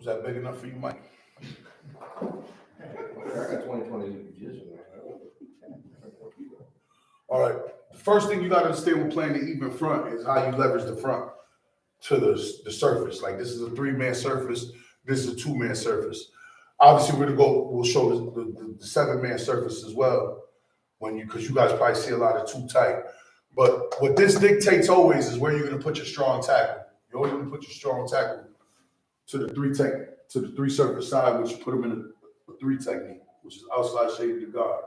Was that big enough for you, Mike? I got 20/20 vision. All right. The first thing you got to understand when playing the even front is how you leverage the front to the surface. Like this is a 3-man surface. This is a 2-man surface. Obviously, we'll show the 7-man surface as well because you guys probably see a lot of too tight. But what this dictates always is where you're going to put your strong tackle. You're always going to put your strong tackle to the 3 surface side, which you put them in a 3 technique, which is outside shade to guard.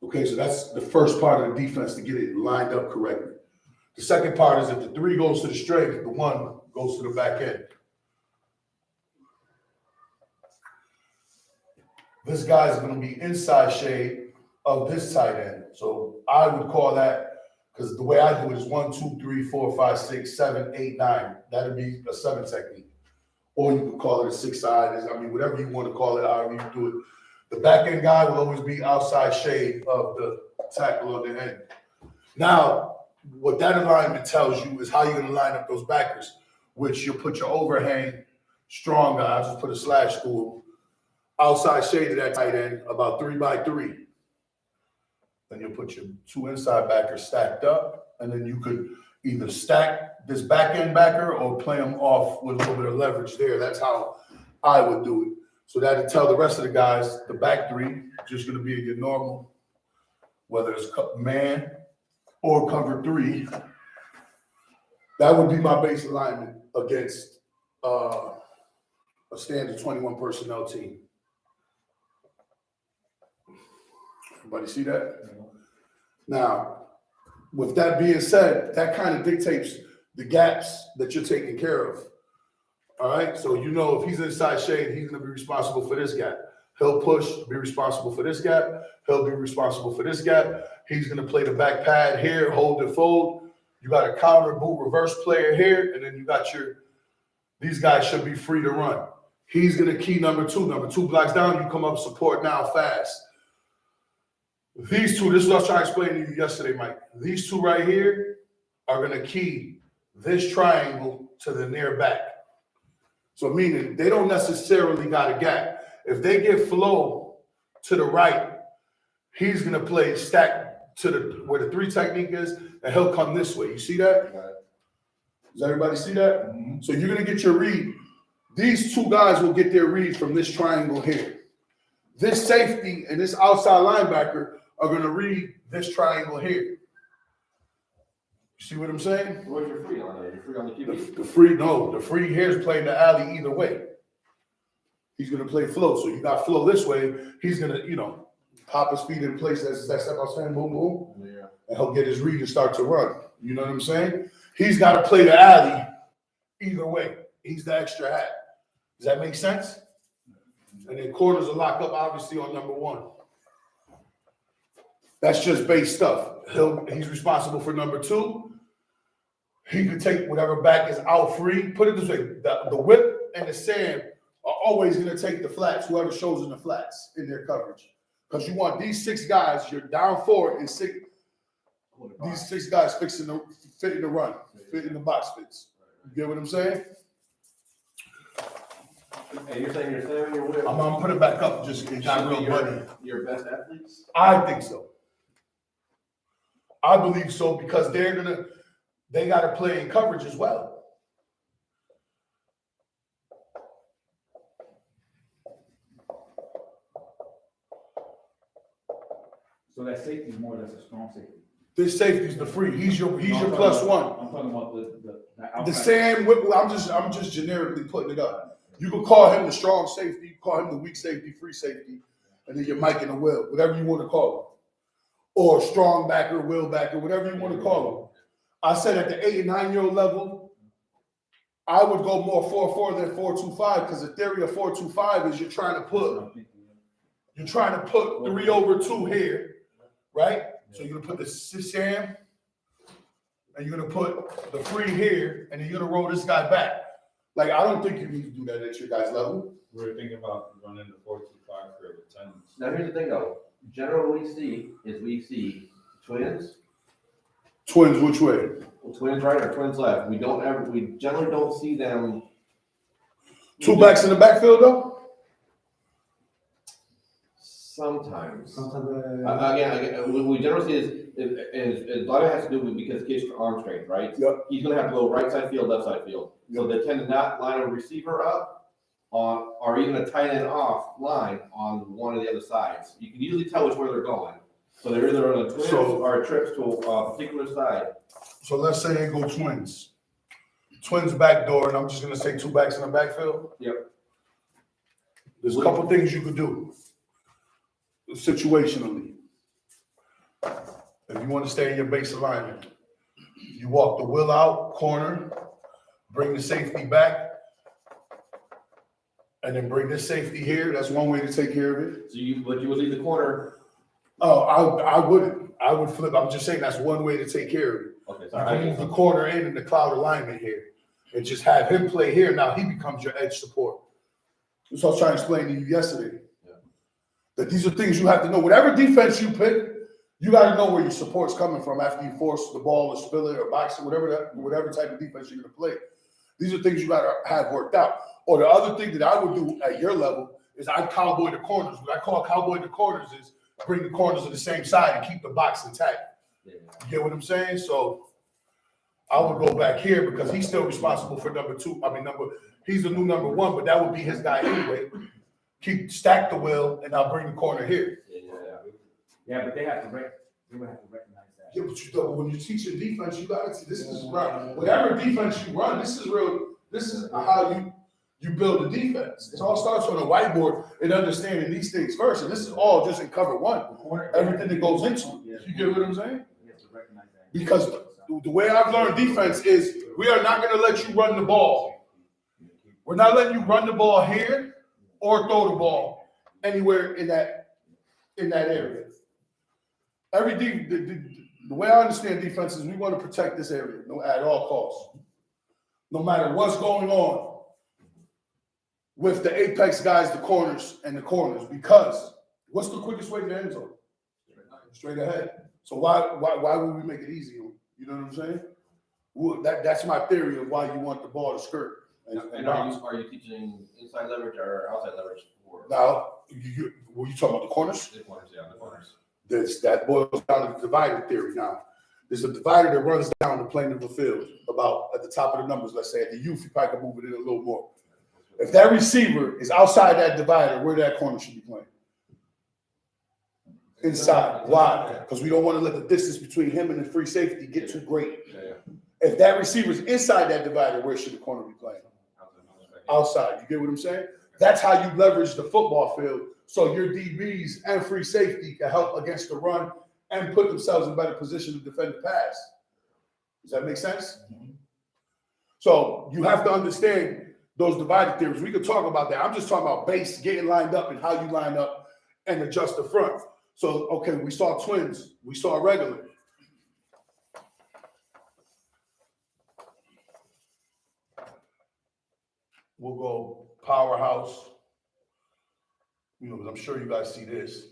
Okay, so that's the first part of the defense to get it lined up correctly. The second part is if the 3 goes to the straight, the 1 goes to the back end. This guy's going to be inside shade of this tight end. So I would call that, because the way I do it is 1, 2, 3, 4, 5, 6, 7, 8, 9. That'd be a 7 technique. Or you could call it a 6 side. Whatever you want to call it, however you do it. The back end guy will always be outside shade of the tackle on the end. Now, what that alignment tells you is how you're going to line up those backers, which you'll put your overhang strong guy. I'll just put a slash through him. Outside shade of that tight end, about 3 by 3. Then you'll put your 2 inside backers stacked up, and then you could either stack this back end backer or play them off with a little bit of leverage there. That's how I would do it. So that'd tell the rest of the guys, the back 3, just going to be your normal, whether it's man or cover 3. That would be my base alignment against a standard 21 personnel team. Everybody see that? Now, with that being said, that kind of dictates the gaps that you're taking care of. All right, so if he's inside shade, he's going to be responsible for this gap. He'll push, be responsible for this gap. He'll be responsible for this gap. He's going to play the back pad here, hold and fold. You got a counter boot reverse player here, and then you got these guys should be free to run. He's going to key number 2. Number 2 blocks down, you come up support now fast. These 2, this is what I was trying to explain to you yesterday, Mike. These 2 right here are going to key this triangle to the near back. So meaning they don't necessarily got a gap. If they get flow to the right, he's going to play stack to where the 3 technique is, and he'll come this way. You see that? Does everybody see that? Mm-hmm. So you're going to get your read. These 2 guys will get their read from this triangle here. This safety and this outside linebacker are going to read this triangle here. You see what I'm saying? Where's your free on there? You're free on the QB? The free here is playing the alley either way. He's going to play flow. So you got flow this way. He's going to, pop his feet in place. That's that step I was saying, boom, boom. Yeah. And he'll get his read and start to run. You know what I'm saying? He's got to play the alley either way. He's the extra hat. Does that make sense? And then corners will lock up, obviously, on number 1. That's just base stuff. He's responsible for number 2. He could take whatever back is out free. Put it this way, the whip and the Sam are always going to take the flats, whoever shows in the flats in their coverage. Because you want these 6 guys, you're down 4 and 6. These 6 guys fit in the run, fit in the box fits. You get what I'm saying? Hey, you're saying you're Sam, your whip? I'm going to put it back up just in case real buddy. Your best athletes? I think so. I believe so because they got to play in coverage as well. So that safety is more or less a strong safety. This safety's the free. He's your +1. I'm talking about the Sam Whip. I'm just generically putting it up. You can call him the strong safety, you call him the weak safety, free safety, and then your Mike and the Will, whatever you want to call him, or strong backer, will backer, whatever you want to call him. I said at the 8 and 9 year old level, I would go more 4-4 than 4-2-5 because the theory of 4-2-5 is you're trying to put 3 over 2 here, right? So you're gonna put the Sam, and you're gonna put the free here, and then you're gonna roll this guy back. Like I don't think you need to do that at your guys' level. We're thinking about running the 4-2-5 for attendance. Now here's the thing though. General we see twins. Twins, which way? Twins right or twins left. We generally don't see them Two backs in the backfield though? Sometimes. Sometimes, Again, we generally see is a lot of it has to do with because kids are arm strength, right? Yep. He's gonna have to go right side field, left side field. So they tend to not line a receiver up on, or even a tight end off line on one of the other sides. You can usually tell which way they're going. So they're either on a twist So- or a trips to a particular side. So let's say they go twins. Twins back door, and I'm just gonna say two backs in the backfield. Yep. There's a couple things you could do situationally. If you want to stay in your base alignment, you walk the will out corner, bring the safety back, and then bring this safety here. That's one way to take care of it. So but you would leave the corner. Oh, I wouldn't. I would flip. I'm just saying that's one way to take care of it. Okay, You sorry. can move the corner in the cloud alignment here and just have him play here. Now he becomes your edge support. That's what I was trying to explain to you yesterday. Yeah. That these are things you have to know. Whatever defense you pick, you got to know where your support's coming from after you force the ball or spill it or box it, whatever type of defense you're going to play. These are things you got to have worked out. Or the other thing that I would do at your level is I'd cowboy the corners. What I call cowboy the corners is bring the corners to the same side and keep the box intact. Yeah. You get what I'm saying? So I would go back here because he's still responsible for number two. He's the new number one, but that would be his guy anyway. Stack the will, and I'll bring the corner here. Yeah, but they would have to recognize that. Yeah, but when you're teaching defense, you got to. This is right. Whatever defense you run, this is real. This is how you build a defense. It all starts on a whiteboard and understanding these things first. And this is all just in cover one. Everything that goes into it. You get what I'm saying? You have to recognize that. Because the way I've learned defense is we are not going to let you run the ball. We're not letting you run the ball here or throw the ball anywhere in that area. The way I understand defense is we want to protect this area at all costs, no matter what's going on with the apex guys, the corners, because what's the quickest way to the end zone? Straight ahead. So why would we make it easy? You know what I'm saying? Well, that's my theory of why you want the ball to skirt. And are you teaching inside leverage or outside leverage? Now, were you talking about the corners? The corners, yeah, the corners. That boils down to the divider theory now. There's a divider that runs down the plane of the field, about at the top of the numbers, let's say. At the youth, you probably can move it in a little more. If that receiver is outside that divider, where that corner should be playing? Inside. Why? Because we don't want to let the distance between him and the free safety get too great. Yeah. If that receiver is inside that divider, where should the corner be playing? Outside. You get what I'm saying? That's how you leverage the football field. So your DBs and free safety can help against the run and put themselves in better position to defend the pass. Does that make sense? So you have to understand those divided theories. We could talk about that. I'm just talking about base, getting lined up and how you line up and adjust the front. So, okay, we saw twins. We saw regular. We'll go powerhouse. I'm sure you guys see this.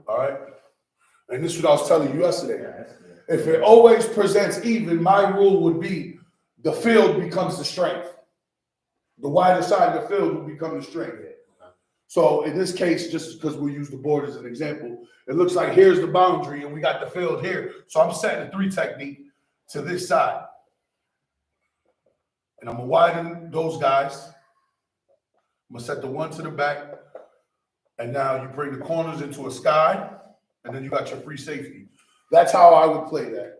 All right? And this is what I was telling you yesterday. If it always presents even, my rule would be the field becomes the strength. The wider side of the field will become the strength. So in this case, just because we use the board as an example, it looks like here's the boundary and we got the field here. So I'm setting a 3 technique to this side. And I'm going to widen those guys. I'm going to set the 1 to the back. And now you bring the corners into a sky. And then you got your free safety. That's how I would play that.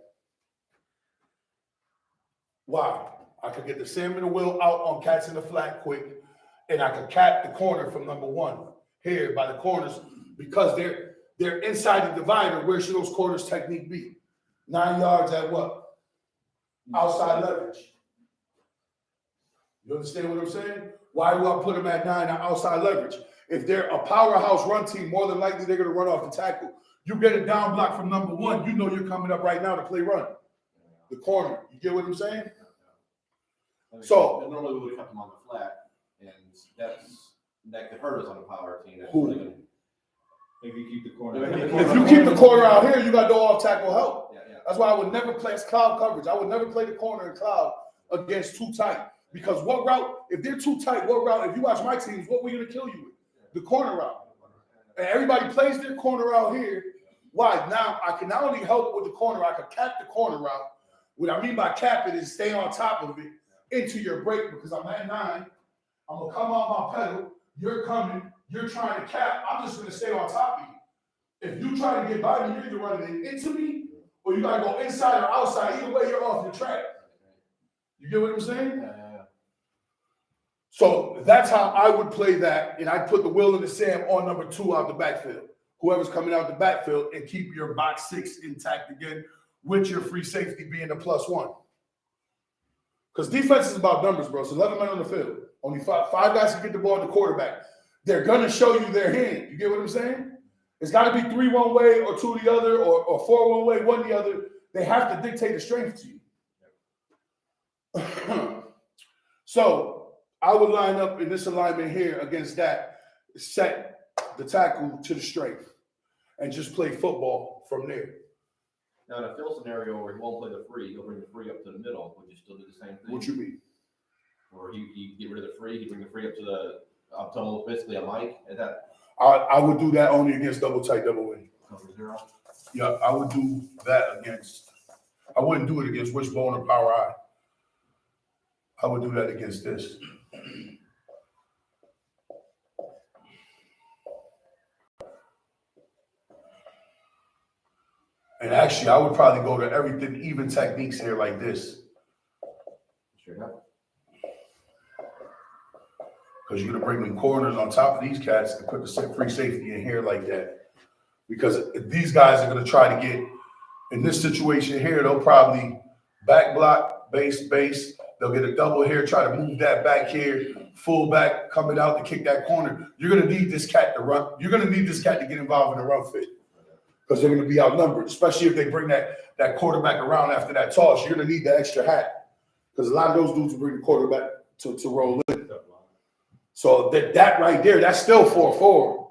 Why? I could get the Sam and the Will out on cats in the flat quick. And I could cap the corner from number 1 here by the corners. Because they're inside the divider. Where should those corners technique be? 9 yards at what? Outside leverage. You understand what I'm saying? Why do I put them at 9 on outside leverage? If they're a powerhouse run team, more than likely they're going to run off the tackle. You get a down block from number 1, you know you're coming up right now to play run. The corner. You get what I'm saying? So normally we would cut them on the flat, and that could hurt us on a power team. Who? If you keep the corner. If you keep the corner out here, you got no off tackle help. Yeah. That's why I would never play cloud coverage. I would never play the corner in cloud against too tight. Because what route, if they're too tight, what route, if you watch my teams, what we're going to kill you with? The corner route. And everybody plays their corner out here. Why? Now, I can not only help with the corner, I can cap the corner route. What I mean by cap it is stay on top of it into your break because I'm at 9. I'm going to come off my pedal. You're coming. You're trying to cap. I'm just going to stay on top of you. If you try to get by me, you're either running it into me or you got to go inside or outside. Either way, you're off your track. You get what I'm saying? So that's how I would play that, and I'd put the Will and the Sam on number 2 out the backfield. Whoever's coming out the backfield, and keep your box 6 intact again, with your free safety being the +1. Because defense is about numbers, bro. It's 11 men on the field. Only five guys can get the ball to the quarterback. They're gonna show you their hand. You get what I'm saying? It's got to be 3 one way, or 2 the other, or 4 one way, 1 the other. They have to dictate the strength to you. So I would line up in this alignment here against that, set the tackle to the strength, and just play football from there. Now, in a field scenario where he won't play the free, he'll bring the free up to the middle. Would you still do the same thing? What you mean? Or he get rid of the free, he bring the free up to basically a Mike at that I would do that only against double tight, double wing. cover 0. Yeah, I would do that against. I wouldn't do it against Wishbone or Power Eye. I would do that against this. And actually, I would probably go to everything even techniques here like this. Straight up. Because you're going to bring them corners on top of these cats and put the free safety in here like that. Because these guys are going to try to get, in this situation here, they'll probably back block, base. They'll get a double here, try to move that back here, full back coming out to kick that corner. You're going to need this cat to run. You're going to need this cat to get involved in the run fit. Because they're going to be outnumbered, especially if they bring that quarterback around after that toss. You're going to need the extra hat. Because a lot of those dudes will bring the quarterback to roll in. So that right there, that's still 4-4.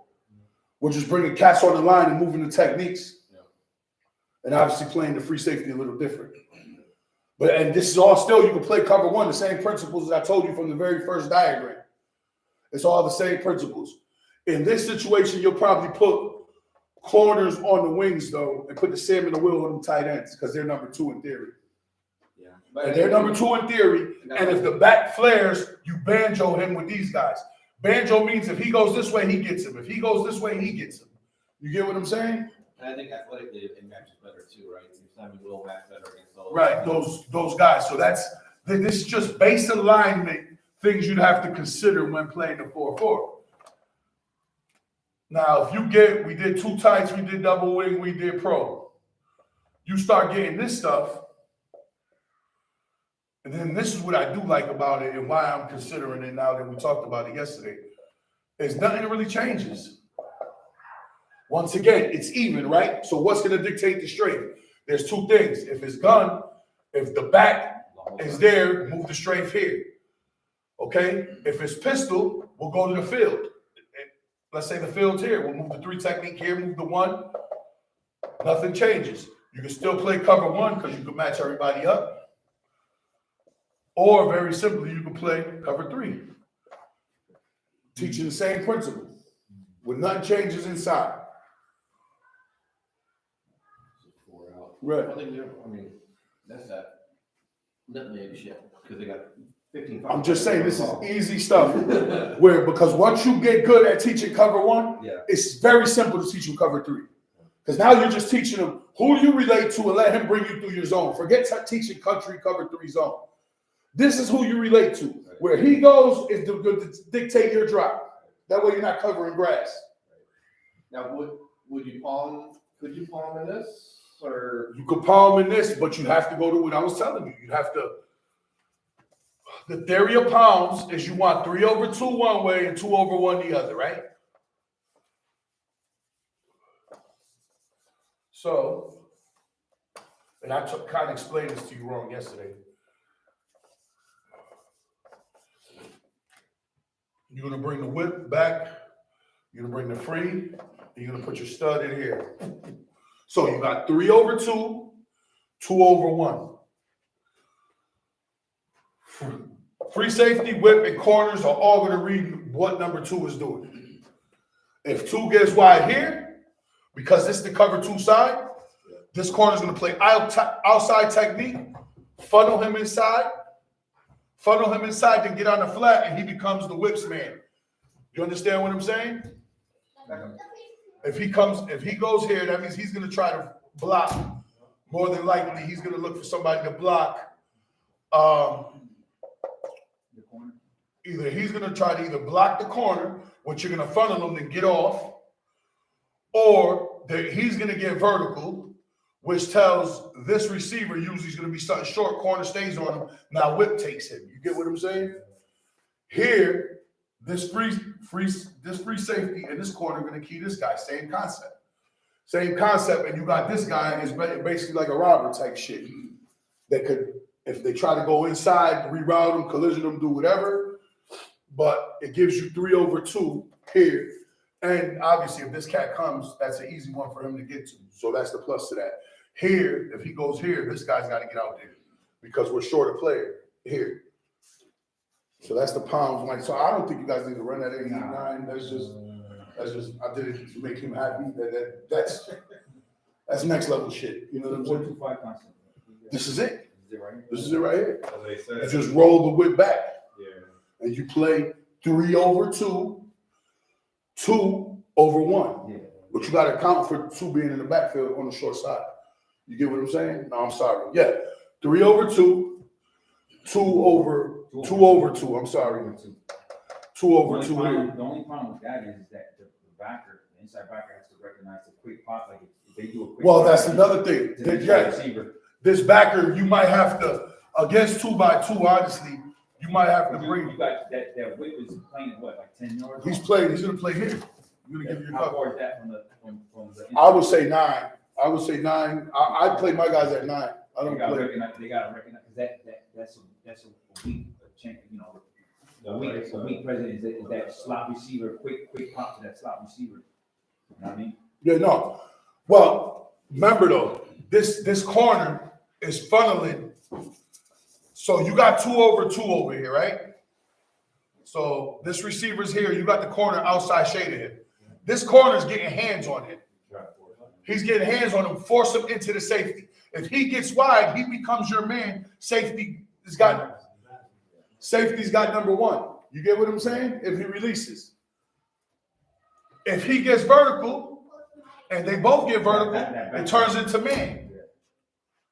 We're just bringing cats on the line and moving the techniques. Yeah. And obviously playing the free safety a little different. And this is all still, you can play cover 1, the same principles as I told you from the very first diagram. It's all the same principles. In this situation, you'll probably put corners on the wings, though, and put the Sam and the Will on them tight ends because they're number 2 in theory. Yeah. And they're number 2 in theory. And if the back flares, you banjo him with these guys. Banjo means if he goes this way, he gets him. If he goes this way, he gets him. You get what I'm saying? And I think athletically it matches better too, right? Simon will match better against those. Right, those guys. So this is just base alignment things you'd have to consider when playing the 4-4. Now, if we did 2 tights, we did double wing, we did pro. You start getting this stuff, and then this is what I do like about it and why I'm considering it now that we talked about it yesterday, is nothing really changes. Once again, it's even, right? So what's going to dictate the strength? There's 2 things. If it's gun, if the back is there, move the strength here. Okay? If it's pistol, we'll go to the field. Let's say the field's here. We'll move the 3 technique here, move the 1. Nothing changes. You can still play cover 1 because you can match everybody up. Or very simply, you can play cover 3. Teaching the same principle with nothing changes inside. 4 out. Right. I mean, that's that nutmeg shit because they got 15. I'm just saying this is easy stuff. Because once you get good at teaching cover 1, Yeah. it's very simple to teach you cover 3. Because now you're just teaching them who do you relate to and let him bring you through your zone. Forget teaching country cover 3 zone. This is who you relate to. Where he goes is to dictate your drop. That way you're not covering grass. Now, could you palm in this or? You could palm in this, but you have to go to what I was telling you. You have to. The theory of palms is you want 3/2 one way and 2/1 the other, right? So, and I kind of explained this to you wrong yesterday. You're going to bring the whip back. You're going to bring the free. And you're going to put your stud in here. So you got 3/2, 2/1. Free safety, whip, and corners are all gonna read what number 2 is doing. If 2 gets wide here, because this is the cover 2 side, this corner's gonna play outside technique, funnel him inside, then get on the flat, and he becomes the whips man. You understand what I'm saying? If he goes here, that means he's gonna try to block. More than likely, he's gonna look for somebody to block. Either he's gonna try to block the corner, which you're gonna funnel him and get off, or he's gonna get vertical, which tells this receiver usually is gonna be something short, corner stays on him. Now whip takes him. You get what I'm saying? Here, this free safety in this corner gonna key this guy. Same concept. And you got this guy is basically like a robber type shit. That could, if they try to go inside, reroute him, collision him, do whatever. But it gives you 3/2 here. And obviously, if this cat comes, that's an easy one for him to get to. So that's the plus to that. Here, if he goes here, this guy's got to get out there because we're short a player here. So that's the pounds. Like, so I don't think you guys need to run that 89. That's just I did it to make him happy. That's next level shit. You know what I'm saying? 4-2-5 concept. This is it. This is it right here? This is it right here. As they You said. just roll the whip back. Yeah. And you play 3/2, 2/1. Yeah. But you got to account for 2 being in the backfield on the short side. You get what I'm saying? No, I'm sorry. Yeah, 3/2, 2/2. I'm sorry, 2/2. The only problem with that is that the backer, the inside backer, has to recognize the quick pop. Like if they do a quick Well, pop, that's another thing. to the Yes, receiver. this backer, you might have to against 2x2. Honestly, you might have to You bring. got that whip is playing what, like 10 yards? He's playing. He's gonna play here. I'm gonna give you a How couple. far is that from the? I would say 9. I play my guys at 9. I don't They gotta play. recognize, because that's a weak, a weak president is that slot receiver, quick pop to that slot receiver. You know what I mean? Yeah, no. Well, remember though, this corner is funneling. So you got 2/2 over here, right? So this receiver's here. You got the corner outside shaded him. This corner's getting hands on him. He's getting hands on him, force him into the safety. If he gets wide, he becomes your man. Safety's got number 1. You get what I'm saying? If he releases. If he gets vertical, and they both get vertical, it turns into man.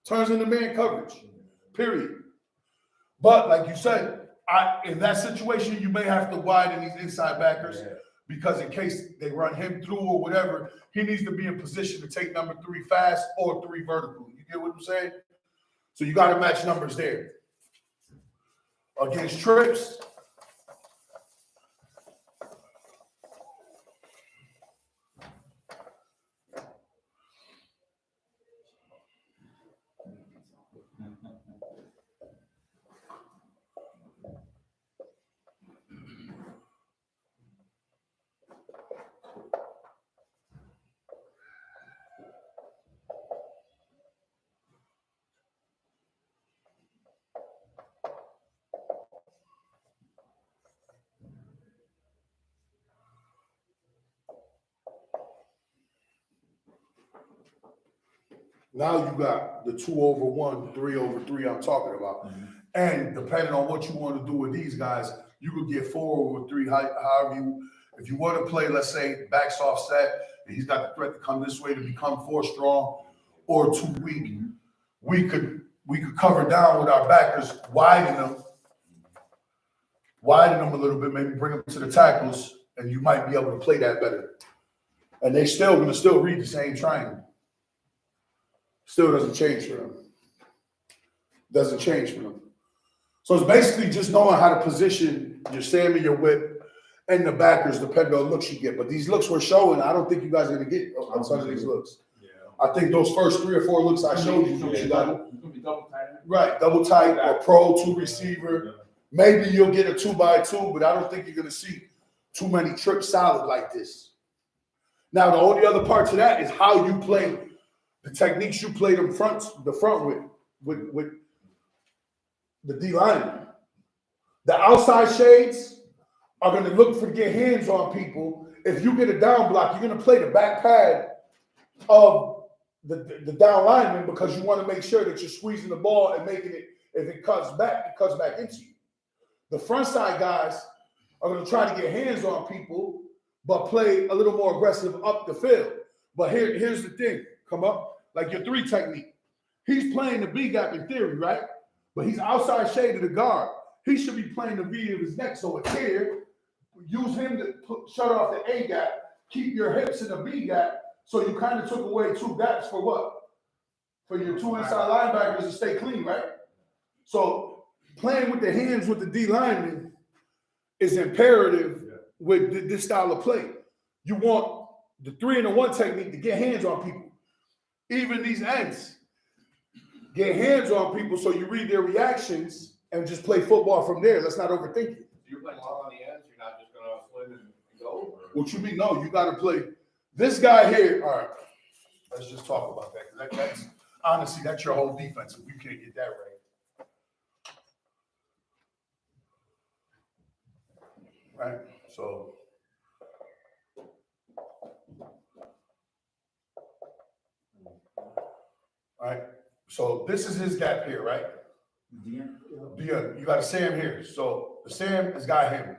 Turns into man coverage. Period. But like you said, in that situation, you may have to widen these inside backers because in case they run him through or whatever, he needs to be in position to take number 3 fast or 3 vertical. You get what I'm saying? So you got to match numbers there. Against trips, now you got the 2/1, 3/3 I'm talking about. And depending on what you want to do with these guys, you could get 4/3, however you, if you want to play, let's say, backs offset, and he's got the threat to come this way to become 4 strong or 2 weak. We could cover down with our backers, widen them a little bit, maybe bring them to the tackles, and you might be able to play that better. And they still gonna read the same triangle. Still doesn't change for them. Doesn't change for them. So it's basically just knowing how to position your Sammy, your whip, and the backers, depending on looks you get. But these looks we're showing, I don't think you guys are gonna get on some of these looks. Yeah. I think those first 3 or 4 looks I showed you, It's you got gonna be double tight end. right, double tight or pro 2 receiver. Maybe you'll get a 2x2, but I don't think you're gonna see too many trips solid like this. Now the only other part to that is how you play the techniques you play the front with the D lineman. The outside shades are going to look for to get hands on people. If you get a down block, you're going to play the back pad of the down lineman because you want to make sure that you're squeezing the ball and making it, if it cuts back into you. The front side guys are going to try to get hands on people, but play a little more aggressive up the field. But here's the thing, come up, like your 3 technique. He's playing the B gap in theory, right? But he's outside shade of the guard. He should be playing the V of his neck. So it's here, use him to shut off the A gap, keep your hips in the B gap. So you kind of took away 2 gaps for what? For your 2 inside linebackers to stay clean, right? So playing with the hands with the D lineman is imperative with this style of play. You want the 3 and the 1 technique to get hands on people. Even these ends, get hands on people so you read their reactions and just play football from there. Let's not overthink it. You're playing long on the ends, you're not just gonna swim and go? What you mean? No, you got to play. This guy here, all right, let's just talk about that. 'Cause that's honestly, that's your whole defense if you can't get that right. Right? So. All right, so this is his gap here, right? You got a Sam here. So the Sam is got him.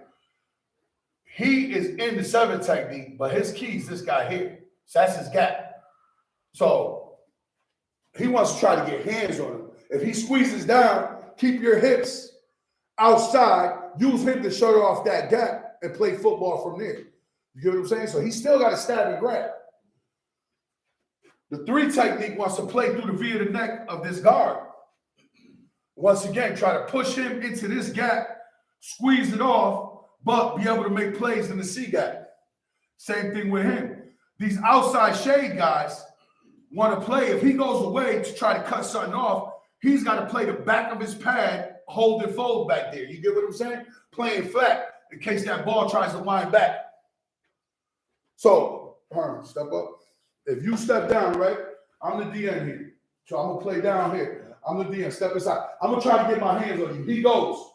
He is in the 7 technique, but his key is this guy here. So that's his gap. So he wants to try to get hands on him. If he squeezes down, keep your hips outside, use him to shut off that gap and play football from there. You get what I'm saying? So he still got to stab and grab. The 3 technique wants to play through the V of the neck of this guard. Once again, try to push him into this gap, squeeze it off, but be able to make plays in the C gap. Same thing with him. These outside shade guys want to play. If he goes away to try to cut something off, he's got to play the back of his pad, hold and fold back there. You get what I'm saying? Playing flat in case that ball tries to wind back. So, Herm, step up. If you step down, right, I'm the DN here. So I'm going to play down here. I'm the DN. Step aside. I'm going to try to get my hands on you. He goes.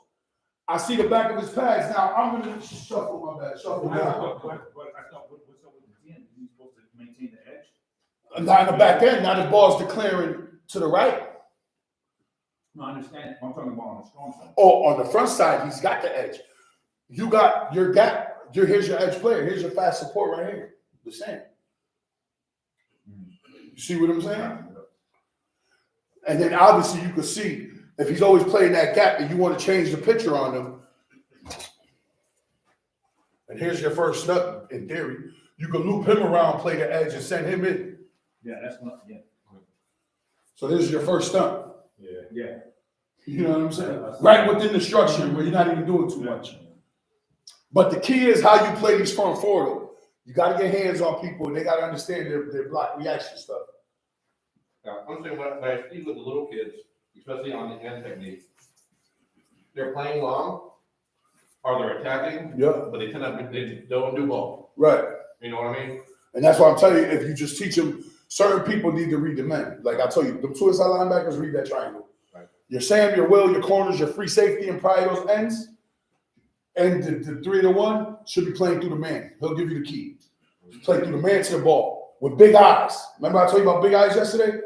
I see the back of his pads. Now I'm going to shuffle my bad. Shuffle down. But I thought, what's up with the 10? He's supposed to maintain the edge? Not in the back end. Now the ball's declaring to the right. No, I understand. I'm talking about on the strong side. Oh, on the front side, he's got the edge. You got your gap. Here's your edge player. Here's your fast support right here. The same. You see what I'm saying? And then obviously you can see if he's always playing that gap and you want to change the picture on him. And here's your first step in theory. You can loop him around, play the edge, and send him in. Yeah, that's not, yeah. So this is your first stunt. Yeah. You know what I'm saying? Right within the structure where you're not even doing too much. But the key is how you play these front four. You got to get hands on people, and they got to understand their block reaction stuff. Now, I'm saying when I speak with the little kids, especially on the end technique, they're playing long, or they're attacking, Yeah. but they don't do both. Right. You know what I mean? And that's why I'm telling you, if you just teach them, certain people need to read the men. Like I tell you, the 2 inside linebackers read that triangle. Right. Your Sam, your Will, your corners, your free safety, and probably those ends. And the 3 and the 1 should be playing through the man. He'll give you the key. Play through the man to the ball with big eyes. Remember I told you about big eyes yesterday?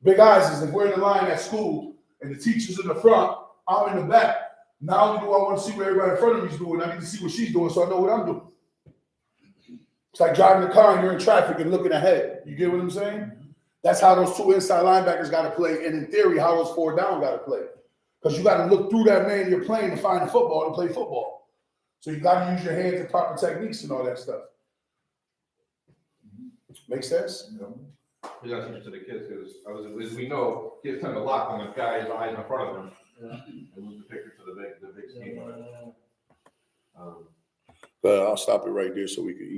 Big eyes is if we're in the line at school and the teacher's in the front, I'm in the back. Not only do I want to see what everybody in front of me is doing, I need to see what she's doing so I know what I'm doing. It's like driving the car and you're in traffic and looking ahead. You get what I'm saying? That's how those 2 inside linebackers got to play, and in theory, how those 4 down got to play. Because you got to look through that man you're playing to find the football and play football. So you got to use your hands and proper techniques and all that stuff. Make sense? We got to teach it to the kids because, as we know, kids tend to lock on the guy's eyes in front of them and lose the picture to the big scheme of it. But I'll stop it right there so we can eat.